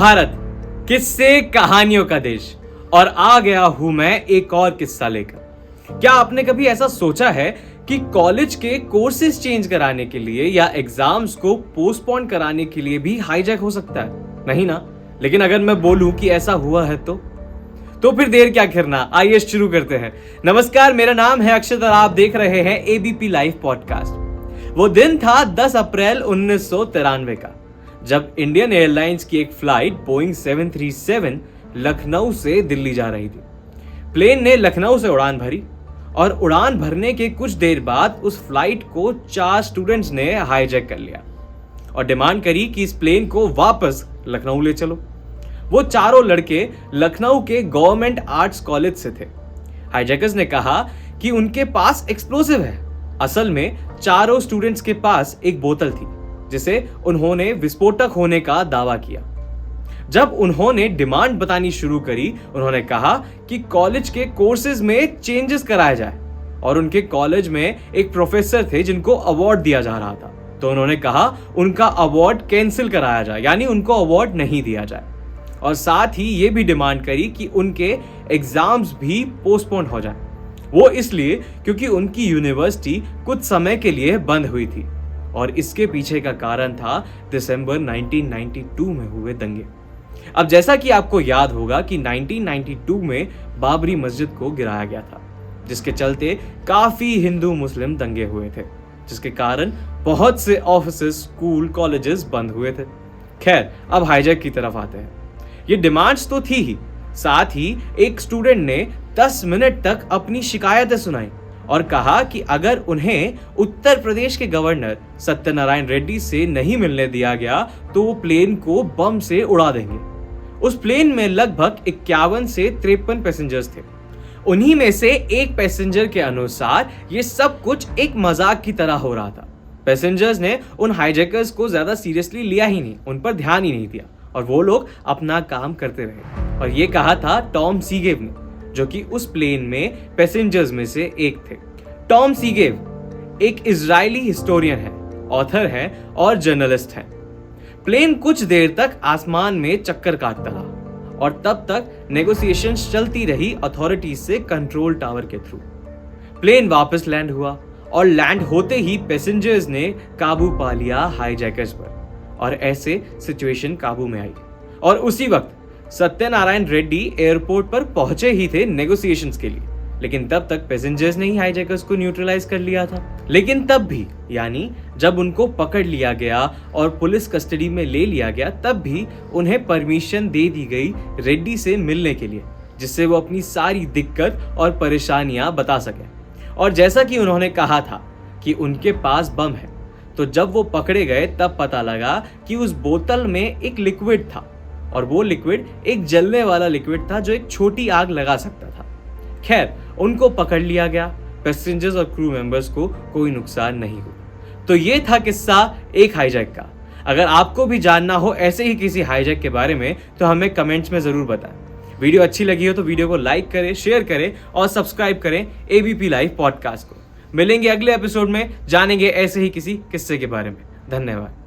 भारत किस्से कहानियों का देश, और आ गया हूं मैं एक और किस्सा लेकर। क्या आपने कभी ऐसा सोचा है कि कॉलेज के कोर्सेज चेंज कराने के लिए या एग्जाम्स को पोस्टपोन कराने के लिए भी हाईजैक हो सकता है? नहीं ना? लेकिन अगर मैं बोलूं कि ऐसा हुआ है तो फिर देर क्या करना, आइए शुरू करते हैं। नमस्कार, मेरा नाम है अक्षत और आप देख रहे हैं एबीपी लाइव पॉडकास्ट। वो दिन था 10 अप्रैल 1993 का, जब इंडियन एयरलाइंस की एक फ्लाइट बोइंग 737 लखनऊ से दिल्ली जा रही थी। प्लेन ने लखनऊ से उड़ान भरी और उड़ान भरने के कुछ देर बाद उस फ्लाइट को 4 स्टूडेंट्स ने हाईजैक कर लिया और डिमांड करी कि इस प्लेन को वापस लखनऊ ले चलो। वो चारों लड़के लखनऊ के गवर्नमेंट आर्ट्स कॉलेज से थे। हाईजैकर्स ने कहा कि उनके पास एक्सप्लोसिव है। असल में चारों स्टूडेंट्स के पास एक बोतल थी जिसे उन्होंने विस्फोटक होने का दावा किया। जब उन्होंने डिमांड बतानी शुरू करी, उन्होंने कहा कि कॉलेज के कोर्सेज में चेंजेस कराया जाए, और उनके कॉलेज में एक प्रोफेसर थे जिनको अवार्ड दिया जा रहा था, तो उन्होंने कहा उनका अवार्ड कैंसिल कराया जाए, यानी उनको अवार्ड नहीं दिया जाए। और साथ ही ये भी डिमांड करी कि उनके एग्जाम्स भी पोस्टपोन हो जाए। वो इसलिए क्योंकि उनकी यूनिवर्सिटी कुछ समय के लिए बंद हुई थी, और इसके पीछे का कारण था दिसंबर 1992 में हुए दंगे। अब जैसा कि आपको याद होगा कि 1992 में बाबरी मस्जिद को गिराया गया था, जिसके चलते काफी हिंदू मुस्लिम दंगे हुए थे, जिसके कारण बहुत से ऑफिसेस, स्कूल, कॉलेजेस बंद हुए थे। खैर, अब हाईजैक की तरफ आते हैं। ये डिमांड्स तो थी ही, साथ ही एक स्टूडेंट ने 10 मिनट तक अपनी शिकायतें सुनाई और कहा कि अगर उन्हें उत्तर प्रदेश के गवर्नर सत्यनारायण रेड्डी से नहीं मिलने दिया गया तो वो प्लेन को बम से उड़ा देंगे। उस प्लेन में लगभग 51 से 53 पैसेंजर्स थे। उन्हीं में से एक पैसेंजर के अनुसार ये सब कुछ एक मजाक की तरह हो रहा था। पैसेंजर्स ने उन हाईजैकर्स को ज्यादा सीरियसली लिया ही नहीं, उन पर ध्यान ही नहीं दिया, और वो लोग अपना काम करते रहे। और ये कहा था टॉम सीगेव ने, जो कि उस प्लेन में पैसेंजर्स में से एक थे। टॉम सीगेव एक इजरायली हिस्टोरियन है, ऑथर है और जर्नलिस्ट है। प्लेन कुछ देर तक आसमान में चक्कर काटता रहा और तब तक नेगोशिएशंस चलती रही अथॉरिटीज से कंट्रोल टावर के थ्रू। प्लेन वापस लैंड हुआ और लैंड होते ही पैसेंजर्स ने काबू पा लिया हाईजैकर्स पर, और ऐसे सिचुएशन काबू में आई। और उसी वक्त सत्यनारायण रेड्डी एयरपोर्ट पर पहुंचे ही थे नेगोशिएशंस के लिए, लेकिन तब तक पैसेंजर्स ने ही हाईजैकर्स को न्यूट्रलाइज कर लिया था। लेकिन तब भी, यानी जब उनको पकड़ लिया गया और पुलिस कस्टडी में ले लिया गया, तब भी उन्हें परमिशन दे दी गई रेड्डी से मिलने के लिए, जिससे वो अपनी सारी दिक्कत और परेशानियां बता सके। और जैसा कि उन्होंने कहा था कि उनके पास बम है, तो जब वो पकड़े गए तब पता लगा कि उस बोतल में एक लिक्विड था, और वो लिक्विड एक जलने वाला लिक्विड था जो एक छोटी आग लगा सकता था। खैर, उनको पकड़ लिया गया। पैसेंजर्स और क्रू मेंबर्स को कोई नुकसान नहीं हुआ। तो ये था किस्सा एक हाईजैक का। अगर आपको भी जानना हो ऐसे ही किसी हाईजैक के बारे में तो हमें कमेंट्स में जरूर बताएं। वीडियो अच्छी लगी हो तो वीडियो को लाइक करें, शेयर करें और सब्सक्राइब करें एबीपी लाइव पॉडकास्ट को। मिलेंगे अगले एपिसोड में, जानेंगे ऐसे ही किसी किस्से के बारे में। धन्यवाद।